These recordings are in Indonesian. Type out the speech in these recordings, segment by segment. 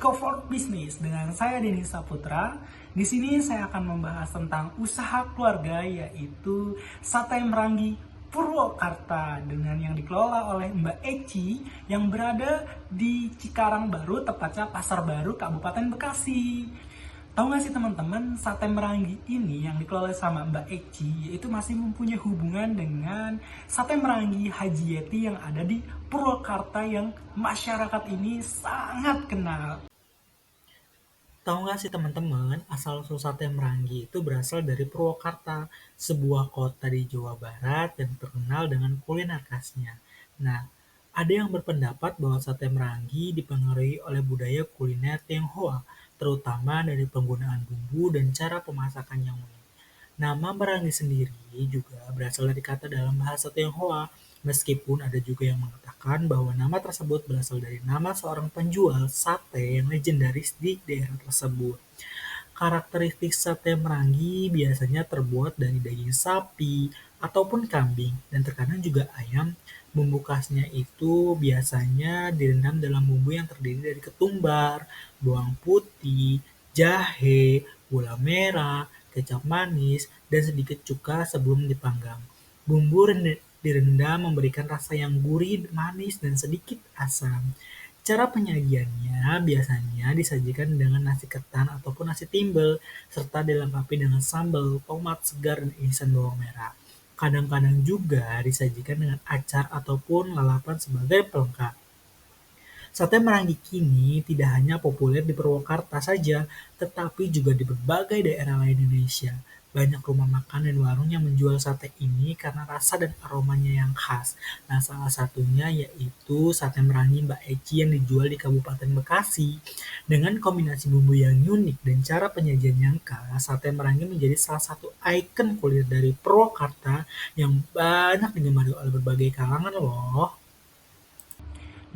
Iko for Business dengan saya Denny Saputra. Di sini saya akan membahas tentang usaha keluarga yaitu Sate Merangi Purwakarta dengan yang dikelola oleh Mbak Eci yang berada di Cikarang Baru, tepatnya Pasar Baru, Kabupaten Bekasi. Tahu nggak sih teman-teman, Sate Merangi ini yang dikelola sama Mbak Eci yaitu masih mempunyai hubungan dengan Sate Merangi Haji Yeti yang ada di Purwakarta yang masyarakat ini sangat kenal. Tahu nggak sih teman-teman, asal-usul sate Merangi itu berasal dari Purwakarta, sebuah kota di Jawa Barat yang terkenal dengan kuliner khasnya. Nah, ada yang berpendapat bahwa sate Merangi dipengaruhi oleh budaya kuliner Tionghoa, terutama dari penggunaan bumbu dan cara pemasakan yang unik. Nama Merangi sendiri juga berasal dari kata dalam bahasa Tionghoa, meskipun ada juga yang mengatakan bahwa nama tersebut berasal dari nama seorang penjual sate yang legendaris di daerah tersebut. Karakteristik sate Merangi biasanya terbuat dari daging sapi ataupun kambing dan terkadang juga ayam. Bumbu khasnya itu biasanya direndam dalam bumbu yang terdiri dari ketumbar, bawang putih, jahe, gula merah, kecap manis, dan sedikit cuka sebelum dipanggang. Bumbu direndam memberikan rasa yang gurih, manis, dan sedikit asam. Cara penyajiannya biasanya disajikan dengan nasi ketan ataupun nasi timbel, serta dilengkapi dengan sambal, tomat segar, dan irisan bawang merah. Kadang-kadang juga disajikan dengan acar ataupun lalapan sebagai pelengkap. Sate Merangi kini tidak hanya populer di Purwakarta saja, tetapi juga di berbagai daerah lain Indonesia. Banyak rumah makan dan warung yang menjual sate ini karena rasa dan aromanya yang khas. Nah, salah satunya yaitu sate Merangi Mbak Eci yang dijual di Kabupaten Bekasi. Dengan kombinasi bumbu yang unik dan cara penyajian yang khas, sate Merangi menjadi salah satu ikon kuliner dari Purwakarta yang banyak digemari oleh berbagai kalangan loh.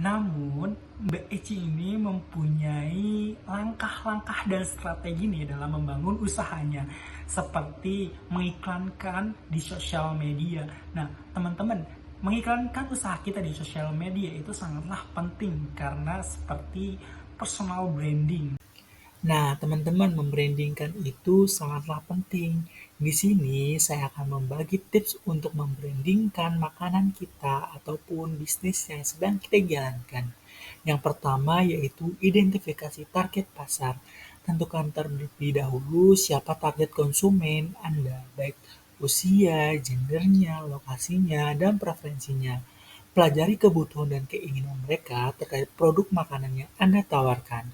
Namun, Mbak Eci ini mempunyai langkah-langkah dan strategi nih dalam membangun usahanya, seperti mengiklankan di sosial media. Nah, teman-teman, mengiklankan usaha kita di sosial media itu sangatlah penting karena seperti personal branding. Nah, teman-teman, membrandingkan itu sangatlah penting. Di sini saya akan membagi tips untuk membrandingkan makanan kita ataupun bisnis yang sedang kita jalankan. Yang pertama yaitu identifikasi target pasar. Tentukan terlebih dahulu siapa target konsumen Anda, baik usia, gendernya, lokasinya, dan preferensinya. Pelajari kebutuhan dan keinginan mereka terkait produk makanan yang Anda tawarkan.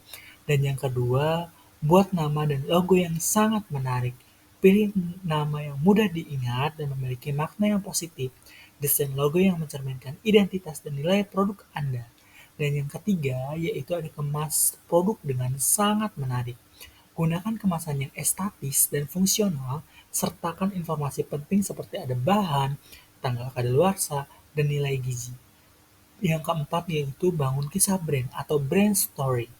Dan yang kedua, buat nama dan logo yang sangat menarik. Pilih nama yang mudah diingat dan memiliki makna yang positif. Desain logo yang mencerminkan identitas dan nilai produk Anda. Dan yang ketiga, yaitu ada kemas produk dengan sangat menarik. Gunakan kemasan yang estetis dan fungsional, sertakan informasi penting seperti ada bahan, tanggal kadaluarsa, dan nilai gizi. Yang keempat yaitu bangun kisah brand atau brand story.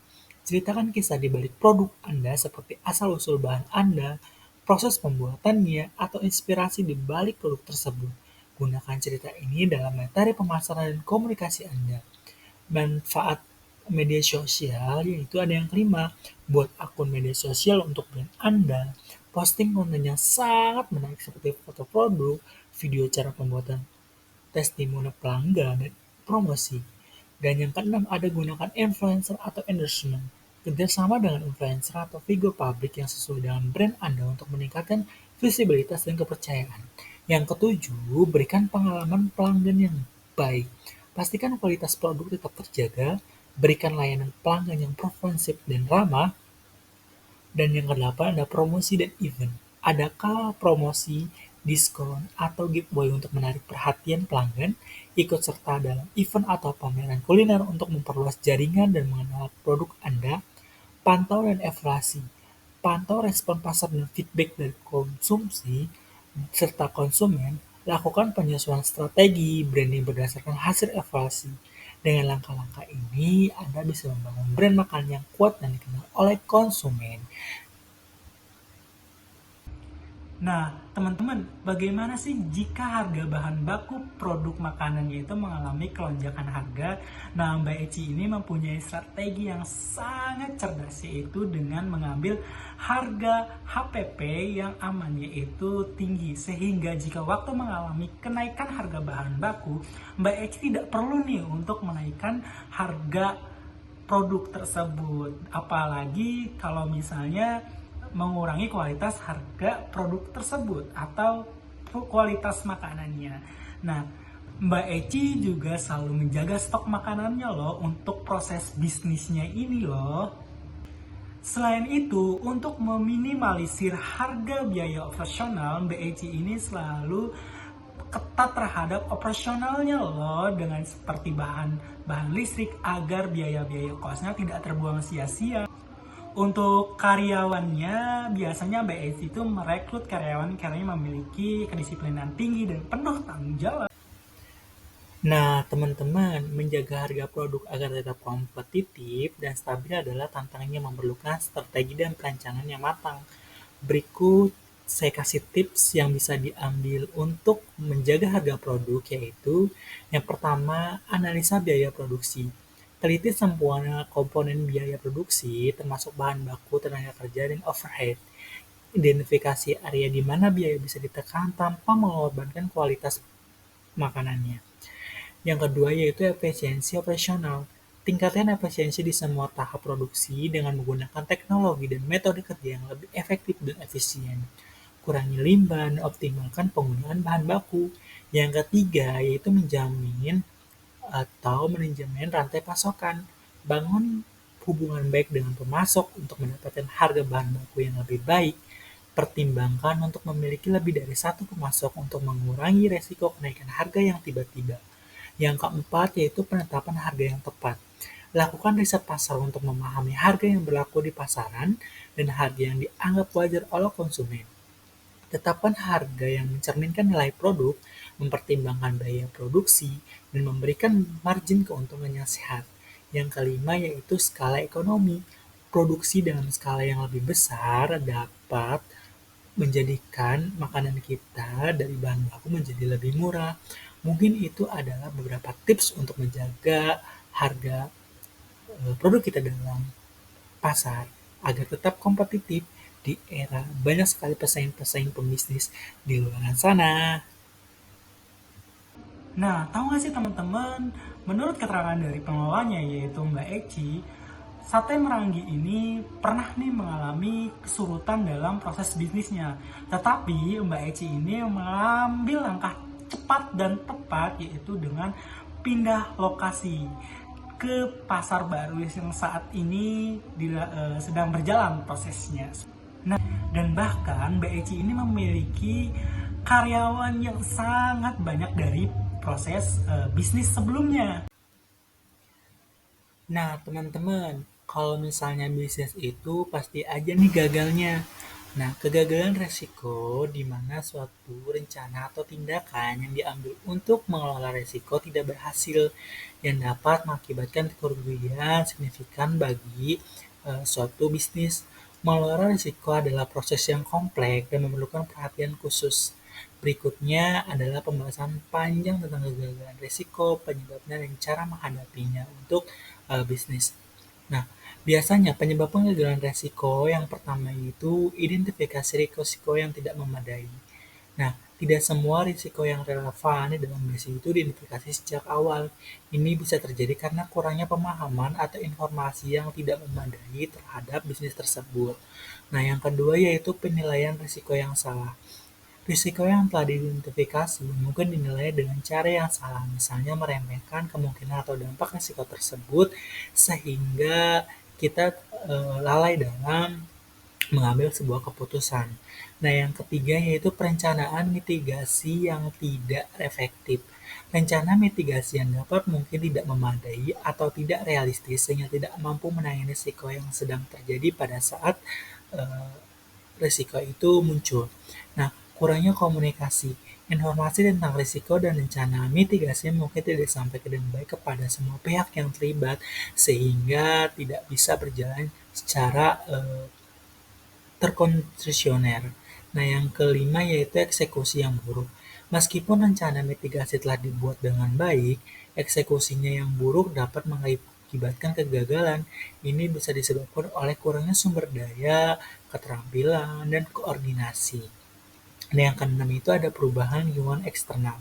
Ceritakan kisah di balik produk Anda seperti asal-usul bahan Anda, proses pembuatannya, atau inspirasi di balik produk tersebut. Gunakan cerita ini dalam materi pemasaran dan komunikasi Anda. Manfaat media sosial yaitu ada yang kelima, buat akun media sosial untuk brand Anda. Posting konten yang sangat menarik seperti foto produk, video cara pembuatan testimoni pelanggan, dan promosi. Dan yang keenam ada gunakan influencer atau endorsement. Kerjasama dengan influencer atau figur publik yang sesuai dengan brand Anda untuk meningkatkan visibilitas dan kepercayaan. Yang ketujuh, berikan pengalaman pelanggan yang baik. Pastikan kualitas produk tetap terjaga, berikan layanan pelanggan yang responsif dan ramah, dan yang kedelapan ada promosi dan event. Adakah promosi, diskon, atau giveaway untuk menarik perhatian pelanggan? Ikut serta dalam event atau pameran kuliner untuk memperluas jaringan dan mengenal produk Anda. Pantau dan evaluasi. Pantau respon pasar dan feedback dari konsumsi serta konsumen. Lakukan penyesuaian strategi branding berdasarkan hasil evaluasi. Dengan langkah-langkah ini, Anda bisa membangun brand makanan yang kuat dan dikenal oleh konsumen. Nah, teman-teman, bagaimana sih jika harga bahan baku produk makanannya itu mengalami kelonjakan harga? Nah, Mbak Eci ini mempunyai strategi yang sangat cerdas, yaitu dengan mengambil harga HPP yang aman, yaitu tinggi. Sehingga jika waktu mengalami kenaikan harga bahan baku, Mbak Eci tidak perlu nih untuk menaikkan harga produk tersebut. Apalagi kalau misalnya mengurangi kualitas harga produk tersebut atau kualitas makanannya. Nah, Mbak Eci juga selalu menjaga stok makanannya loh untuk proses bisnisnya ini loh. Selain itu, untuk meminimalisir harga biaya operasional, Mbak Eci ini selalu ketat terhadap operasionalnya loh, dengan seperti bahan listrik agar biaya-biaya kosnya tidak terbuang sia-sia. Untuk karyawannya, biasanya Mbak Eci itu merekrut karyawan-karyawan yang memiliki kedisiplinan tinggi dan penuh tanggung jawab. Nah, teman-teman, menjaga harga produk agar tetap kompetitif dan stabil adalah tantangan yang memerlukan strategi dan perencanaan yang matang. Berikut saya kasih tips yang bisa diambil untuk menjaga harga produk, yaitu yang pertama, analisa biaya produksi. Teliti semua komponen biaya produksi, termasuk bahan baku, tenaga kerja, dan overhead. Identifikasi area di mana biaya bisa ditekan tanpa mengorbankan kualitas makanannya. Yang kedua yaitu efisiensi operasional. Tingkatkan efisiensi di semua tahap produksi dengan menggunakan teknologi dan metode kerja yang lebih efektif dan efisien. Kurangi limbah dan optimalkan penggunaan bahan baku. Yang ketiga yaitu menjamin atau manajemen rantai pasokan. Bangun hubungan baik dengan pemasok untuk mendapatkan harga bahan baku yang lebih baik. Pertimbangkan untuk memiliki lebih dari satu pemasok untuk mengurangi resiko kenaikan harga yang tiba-tiba. Yang keempat yaitu penetapan harga yang tepat. Lakukan riset pasar untuk memahami harga yang berlaku di pasaran dan harga yang dianggap wajar oleh konsumen. Tetapkan harga yang mencerminkan nilai produk, mempertimbangkan biaya produksi, dan memberikan margin keuntungan yang sehat. Yang kelima yaitu skala ekonomi. Produksi dalam skala yang lebih besar dapat menjadikan makanan kita dari bahan baku menjadi lebih murah. Mungkin itu adalah beberapa tips untuk menjaga harga produk kita dalam pasar agar tetap kompetitif di era banyak sekali pesaing-pesaing pembisnis di luar sana. Nah, tahu nggak sih teman-teman, menurut keterangan dari pengelolanya yaitu Mbak Eci, Sate Meranggi ini pernah nih mengalami kesulitan dalam proses bisnisnya. Tetapi Mbak Eci ini mengambil langkah cepat dan tepat, yaitu dengan pindah lokasi ke pasar baru yang saat ini sedang berjalan prosesnya. Nah, dan bahkan Mbak Eci ini memiliki karyawan yang sangat banyak dari proses bisnis sebelumnya. Nah, teman-teman, kalau misalnya bisnis itu pasti aja nih gagalnya. Nah, kegagalan resiko di mana suatu rencana atau tindakan yang diambil untuk mengelola resiko tidak berhasil yang dapat mengakibatkan kerugian signifikan bagi suatu bisnis. Mengelola risiko adalah proses yang kompleks dan memerlukan perhatian khusus. Berikutnya adalah pembahasan panjang tentang kegagalan risiko, penyebabnya, dan cara menghadapinya untuk bisnis. Nah, biasanya penyebab kegagalan resiko yang pertama itu identifikasi risiko yang tidak memadai. Nah, tidak semua risiko yang relevan di dalam bisnis itu diidentifikasi sejak awal. Ini bisa terjadi karena kurangnya pemahaman atau informasi yang tidak memadai terhadap bisnis tersebut. Nah, yang kedua yaitu penilaian risiko yang salah. Risiko yang telah diidentifikasi mungkin dinilai dengan cara yang salah, misalnya meremehkan kemungkinan atau dampak risiko tersebut sehingga kita lalai dalam mengambil sebuah keputusan. Nah, yang ketiga yaitu perencanaan mitigasi yang tidak efektif. Rencana mitigasi yang dapat mungkin tidak memadai atau tidak realistis sehingga tidak mampu menangani risiko yang sedang terjadi pada saat eh, risiko itu muncul. Nah, kurangnya komunikasi. Informasi tentang risiko dan rencana mitigasi mungkin tidak disampaikan dengan baik kepada semua pihak yang terlibat sehingga tidak bisa berjalan secara terkondisioner. Nah, yang kelima yaitu eksekusi yang buruk. Meskipun rencana mitigasi telah dibuat dengan baik, eksekusinya yang buruk dapat mengakibatkan kegagalan. Ini bisa disebabkan oleh kurangnya sumber daya, keterampilan, dan koordinasi. Nah, yang keenam itu ada perubahan lingkungan eksternal.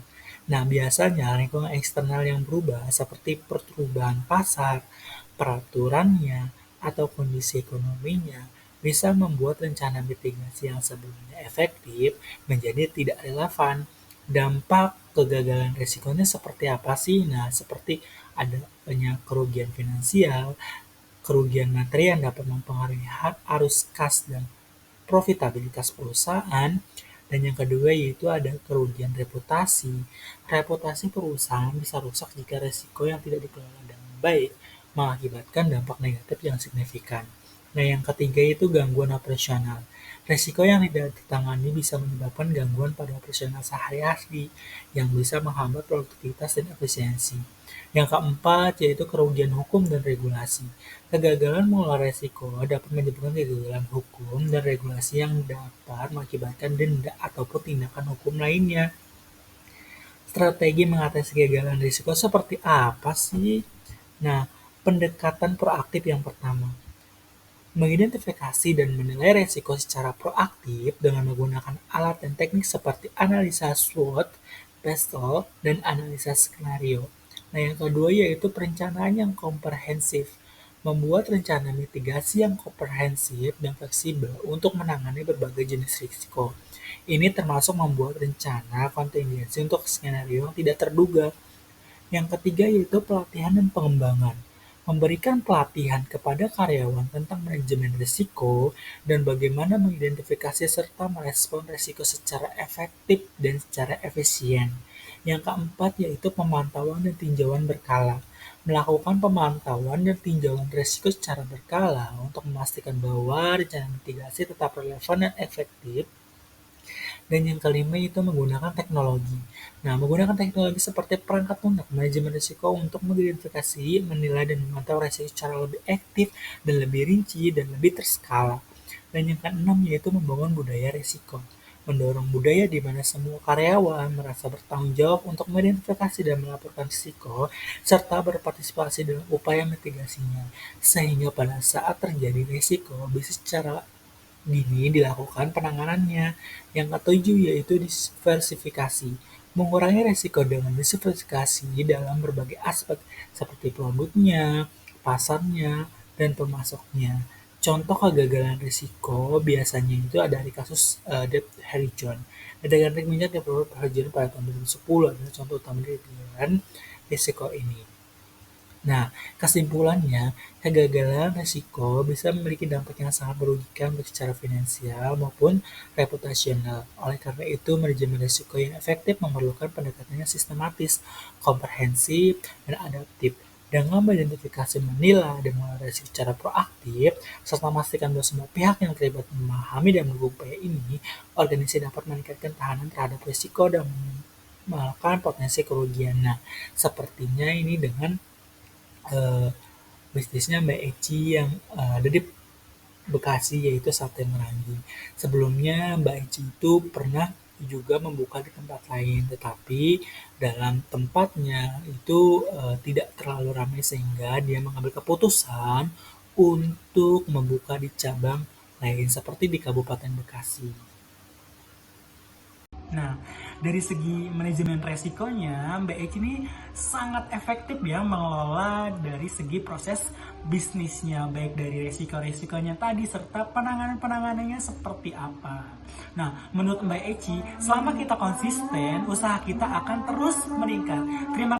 Nah, biasanya lingkungan eksternal yang berubah seperti perubahan pasar, peraturannya, atau kondisi ekonominya bisa membuat rencana mitigasi yang sebelumnya efektif menjadi tidak relevan. Dampak kegagalan risikonya seperti apa sih? Nah, seperti adanya kerugian finansial, kerugian materi yang dapat mempengaruhi arus kas dan profitabilitas perusahaan, dan yang kedua yaitu ada kerugian reputasi. Reputasi perusahaan bisa rusak jika risiko yang tidak dikelola dengan baik mengakibatkan dampak negatif yang signifikan. Nah, yang ketiga itu gangguan operasional. Risiko yang tidak ditangani bisa menyebabkan gangguan pada operasional sehari-hari yang bisa menghambat produktivitas dan efisiensi. Yang keempat yaitu kerugian hukum dan regulasi. Kegagalan mengelola risiko dapat menyebabkan kegagalan hukum dan regulasi yang dapat mengakibatkan denda ataupun tindakan hukum lainnya. Strategi mengatasi kegagalan risiko seperti apa sih? Nah, pendekatan proaktif yang pertama, mengidentifikasi dan menilai risiko secara proaktif dengan menggunakan alat dan teknik seperti analisa SWOT, PESTEL, dan analisa skenario. Nah, yang kedua yaitu perencanaan yang komprehensif. Membuat rencana mitigasi yang komprehensif dan fleksibel untuk menangani berbagai jenis risiko. Ini termasuk membuat rencana kontingensi untuk skenario yang tidak terduga. Yang ketiga yaitu pelatihan dan pengembangan. Memberikan pelatihan kepada karyawan tentang manajemen risiko dan bagaimana mengidentifikasi serta merespon risiko secara efektif dan secara efisien. Yang keempat yaitu pemantauan dan tinjauan berkala. Melakukan pemantauan dan tinjauan risiko secara berkala untuk memastikan bahwa rencana mitigasi tetap relevan dan efektif. Dan yang kelima itu menggunakan teknologi. Nah, menggunakan teknologi seperti perangkat lunak manajemen risiko untuk mengidentifikasi, menilai, dan memantau risiko secara lebih aktif dan lebih rinci dan lebih terskala. Dan yang keenam yaitu membangun budaya risiko. Mendorong budaya di mana semua karyawan merasa bertanggung jawab untuk mengidentifikasi dan melaporkan risiko, serta berpartisipasi dalam upaya mitigasinya. Sehingga pada saat terjadi risiko, bisa secara dini dilakukan penanganannya. Yang ketujuh yaitu diversifikasi. Mengurangi risiko dengan diversifikasi dalam berbagai aspek seperti produknya, pasarnya, dan pemasoknya. Contoh kegagalan risiko biasanya itu ada di kasus Debt Horizon. Dengan minyak yang Debt Horizon pada tahun 2010 adalah contoh utama dari kegagalan risiko ini. Nah, kesimpulannya, kegagalan risiko bisa memiliki dampak yang sangat merugikan baik secara finansial maupun reputasional. Oleh karena itu, manajemen risiko yang efektif memerlukan pendekatan yang sistematis, komprehensif, dan adaptif. Dengan mengidentifikasi, menilai, dan mengelola risiko secara proaktif, serta memastikan bahwa semua pihak yang terlibat memahami dan mendukung upaya ini, organisasi dapat meningkatkan tahanan terhadap risiko dan minimalkan potensi kerugian. Nah, sepertinya ini dengan eh, bisnisnya Mbak Eci yang ada di Bekasi yaitu sate Merangi. Sebelumnya Mbak Eci itu pernah juga membuka di tempat lain, tetapi dalam tempatnya itu tidak terlalu ramai sehingga dia mengambil keputusan untuk membuka di cabang lain seperti di Kabupaten Bekasi. Nah, dari segi manajemen resikonya, Mbak Eci ini sangat efektif ya mengelola dari segi proses bisnisnya, baik dari resiko-resikonya tadi serta penanganan-penanganannya seperti apa. Nah, menurut Mbak Eci, selama kita konsisten, usaha kita akan terus meningkat. Terima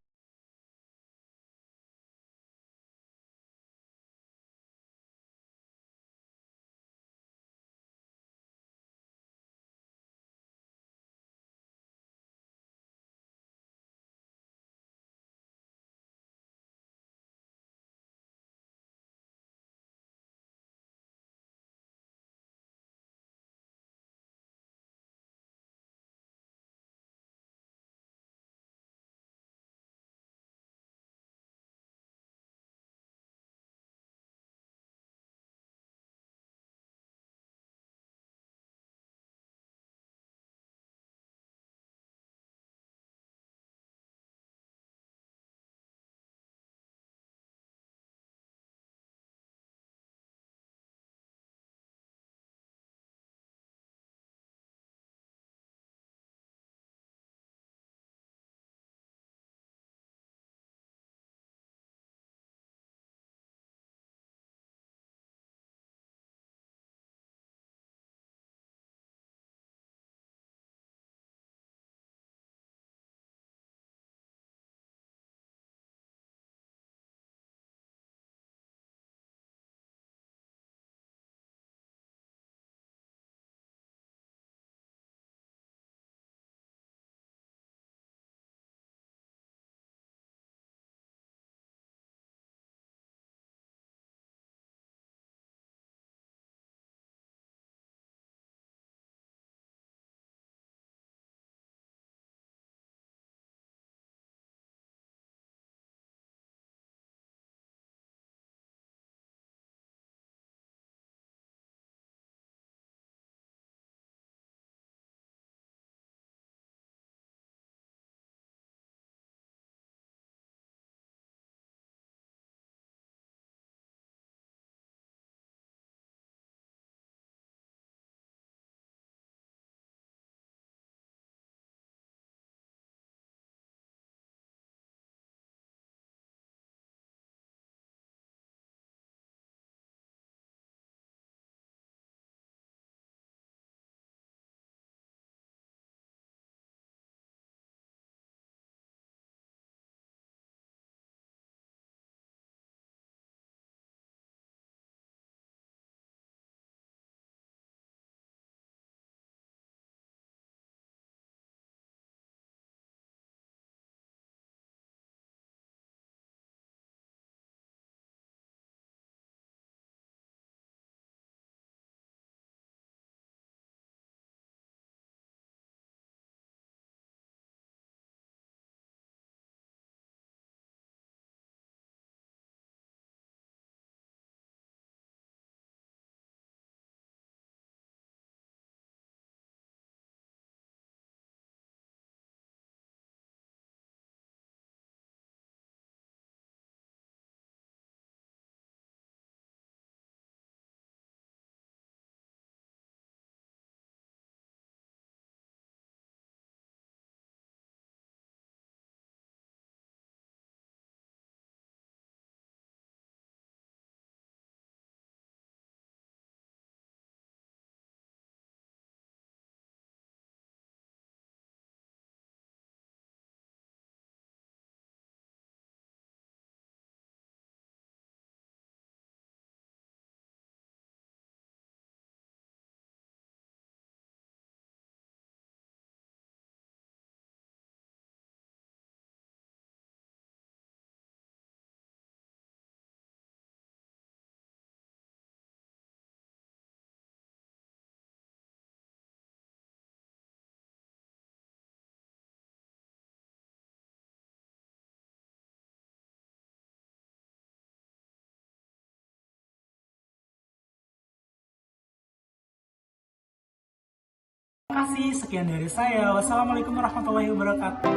kasih, sekian dari saya. Wassalamualaikum warahmatullahi wabarakatuh.